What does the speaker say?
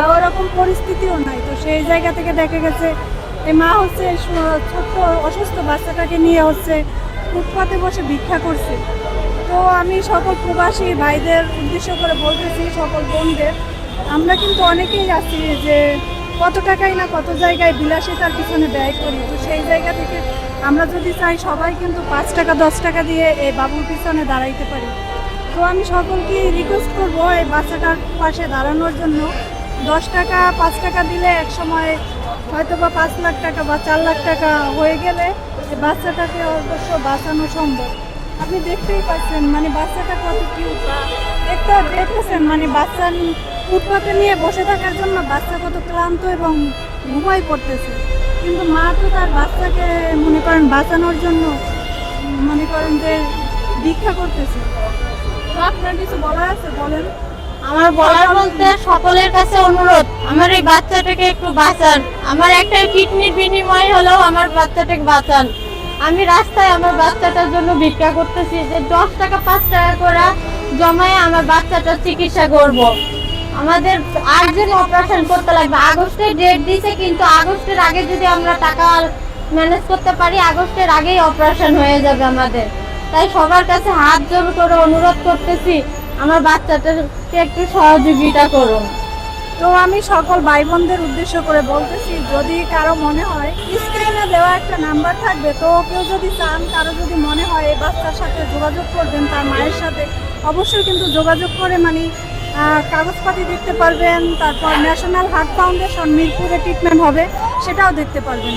বা ওরকম পরিস্থিতিও নাই। তো সেই জায়গা থেকে দেখা গেছে এই মা হচ্ছে ছোট্ট অসুস্থ বাচ্চাটাকে নিয়ে হচ্ছে ফুটপাতে বসে ভিক্ষা করছে। তো আমি সকল প্রবাসী ভাইদের উদ্দেশ্য করে বলতেছি, সকল বোনদের, আমরা কিন্তু অনেকেই আছি যে কত টাকাই না কত জায়গায় বিলাসিতার পিছনে ব্যয় করি। তো সেই জায়গা থেকে আমরা যদি চাই সবাই কিন্তু 5 টাকা 10 টাকা দিয়ে এই বাবুর পিছনে দাঁড়াইতে পারি। তো আমি সকলকে রিকোয়েস্ট করবো এই বাচ্চাটার পাশে দাঁড়ানোর জন্য। 10 টাকা 5 টাকা দিলে এক সময় হয়তো বা 5 লাখ টাকা বা 4 লাখ টাকা হয়ে গেলে এই বাচ্চাটাকে অবশ্য বাঁচানো সম্ভব। আপনি দেখতেই পাচ্ছেন মানে বাচ্চাটা কত কিউট, বা দেখতেছেন মানে বাচ্চা ফুটপাতে নিয়ে বসে থাকার জন্য বাচ্চা কত ক্লান্ত এবং ঘুমাই পড়তেছে, কিন্তু মা তো তার বাচ্চাকে মনে করেন বাঁচানোর জন্য মনে করেন যে ভিক্ষা করতেছে। তো আপনার কিছু বলার আছে বলেন। আমার বলার বলতে সকলের কাছে অনুরোধ, আমার এই বাচ্চাটাকে একটু বাঁচান। আমার একটা কিডনির বিনিময়ে হলেও আমার বাচ্চাটাকে বাঁচান। আমি রাস্তায় আমার বাচ্চাটার জন্য ভিক্ষা করতেছি যে 10 টাকা 5 টাকা করে জমায়ে আমার বাচ্চাটার চিকিৎসা করব। আমাদের আর্জেন্ট অপারেশন করতে লাগবে। আগস্টে ডেট দিয়েছে, কিন্তু আগস্টের আগে যদি আমরা টাকা ম্যানেজ করতে পারি, আগস্টের আগেই অপারেশন হয়ে যাবে আমাদের। তাই সবার কাছে হাত জোর করে অনুরোধ করতেছি, আমার বাচ্চাটাকে একটু সহযোগিতা করুন। তো আমি সকল ভাই বোনদের উদ্দেশ্য করে বলতেছি, যদি কারো মনে হয় স্ক্রিনে দেওয়া একটা নাম্বার থাকবে, তো কেউ যদি চান, কারো যদি মনে হয় এই বাচ্চার সাথে যোগাযোগ করবেন, তার মায়ের সাথে অবশ্যই কিন্তু যোগাযোগ করে মানে কাগজপাতি দেখতে পারবেন। তারপর ন্যাশনাল হার্ট ফাউন্ডেশন মিরপুরে ট্রিটমেন্ট হবে, সেটাও দেখতে পারবেন।